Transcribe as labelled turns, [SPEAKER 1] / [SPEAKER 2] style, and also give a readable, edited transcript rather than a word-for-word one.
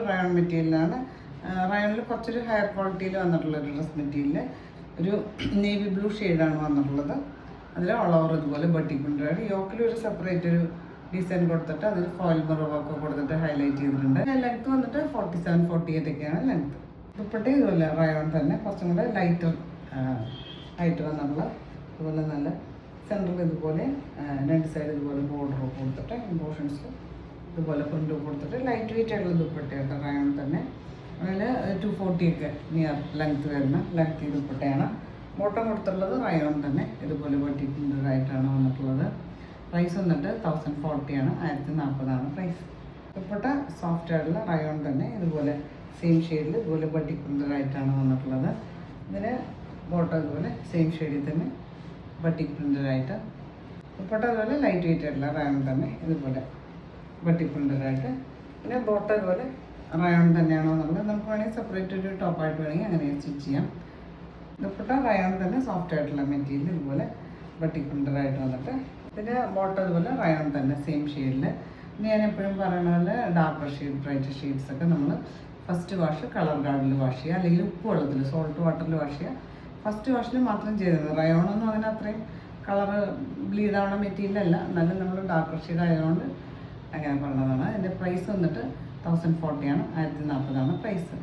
[SPEAKER 1] Rayon മെറ്റീരിയലാണ്. റയോണിൽ കുറച്ചൊരു higher ക്വാളിറ്റിയിൽ വന്നിട്ടുള്ള ഒരു ഡ്രസ് മെറ്റീരിയൽ. ഒരു നേവി ബ്ലൂ ഷെയ്ഡാണ് വന്നിട്ടുള്ളത്. അതിൽ ഓൾ ഓവർ ഇതുപോലെ ബട്ടിക് പ്രിൻ്റാണ്. യോക്കിൽ ഒരു സെപ്പറേറ്റ് ഒരു ഡിസൈൻ കൊടുത്തിട്ട് അതിൽ ഫോയിൽ മിറർ വർക്ക് കൊടുത്തിട്ട് ഹൈലൈറ്റ് ചെയ്തിട്ടുണ്ട്. ലെങ്ത് വന്നിട്ട് 47-48 ഒക്കെയാണ് ലെങ്ത്. ദുപ്പട്ട ഇതുപോലെ റയോൺ തന്നെ കുറച്ചും കൂടെ ലൈറ്റർ ആയിട്ട് വന്നിട്ടുള്ള അതുപോലെ നല്ല സെൻറ്ററിൽ ഇതുപോലെ രണ്ട് സൈഡ് ഇതുപോലെ ബോർഡർ കൊടുത്തിട്ട് ഇമ്പോർഷൻസ് ഇതുപോലെ പ്രിൻ്റ് കൊടുത്തിട്ട് ലൈറ്റ് വെയിറ്റ് ആയിട്ടുള്ള ദുപ്പട്ടയാണ് റയോൺ തന്നെ. അതിൽ 240 ഒക്കെ നിയർ ലെങ്ത് വരുന്ന ലെങ്ത് ദുപ്പട്ടയാണ്. ബോട്ടം കൊടുത്തിട്ടുള്ളത് റയോൺ തന്നെ ഇതുപോലെ വെട്ടി പ്രിൻ്റഡായിട്ടാണ് വന്നിട്ടുള്ളത്. പ്രൈസ് വന്നിട്ട് 1040 ആണ്, 1040 പ്രൈസ്. ദുപ്പട്ട സോഫ്റ്റ് ആയിട്ടുള്ള റയോൺ തന്നെ ഇതുപോലെ സെയിം ഷെയ്ഡിൽ ഇതുപോലെ വെട്ടി പ്രിൻ്റഡായിട്ടാണ് വന്നിട്ടുള്ളത്. ഇതിന് ബോട്ടം ഇതുപോലെ സെയിം ഷെയ്ഡിൽ തന്നെ ബട്ടിക് പ്രിൻ്റഡായിട്ട്. ദുപ്പട്ട അതുപോലെ ലൈറ്റ് വെയിറ്റ് ആയിട്ടുള്ള റയോൺ തന്നെ ഇതുപോലെ ബട്ടിക് പ്രിൻ്റഡായിട്ട്. പിന്നെ ബോട്ടം ഇതുപോലെ റയോൺ തന്നെയാണോ എന്നുള്ളത് നമുക്ക് വേണമെങ്കിൽ സെപ്പറേറ്റ് ഒരു ടോപ്പായിട്ട് വേണമെങ്കിൽ അങ്ങനെ സ്റ്റിച്ച് ചെയ്യാം. ദുപ്പട്ട റയോൺ തന്നെ സോഫ്റ്റ് ആയിട്ടുള്ള മെറ്റീരിയൽ ഇതുപോലെ ബട്ടിക് പ്രിൻ്റഡായിട്ട് വന്നിട്ട്. പിന്നെ ബോട്ടം ഇതുപോലെ റയോൺ തന്നെ സെയിം ഷെയ്ഡിൽ. പിന്നെ ഞാൻ എപ്പോഴും പറയുന്ന പോലെ ഡാർക്കർ ഷെയ്ഡ് ബ്രൈറ്റ് ഷെയ്ഡ്സ് ഒക്കെ നമ്മൾ ഫസ്റ്റ് വാഷ് കളർ ഗാർഡിൽ വാഷ് ചെയ്യുക, അല്ലെങ്കിൽ ഉപ്പ് വെള്ളത്തിൽ സോൾട്ട് വാട്ടറിൽ വാഷ് ചെയ്യുക. ഫസ്റ്റ് വാഷിൽ മാത്രം ചെയ്തത്. റയോണൊന്നും അങ്ങനെ അത്രയും കളർ ബ്ലീഡ് ആവുന്ന മെറ്റീരിയൽ അല്ല, എന്നാലും നമ്മൾ ഡാർക്കർ ഷെയ്ഡ് ആയതുകൊണ്ട് അങ്ങനെ പറഞ്ഞതാണ്. അതിൻ്റെ പ്രൈസ് വന്നിട്ട് 1040 ആണ്, 1040 പ്രൈസ്.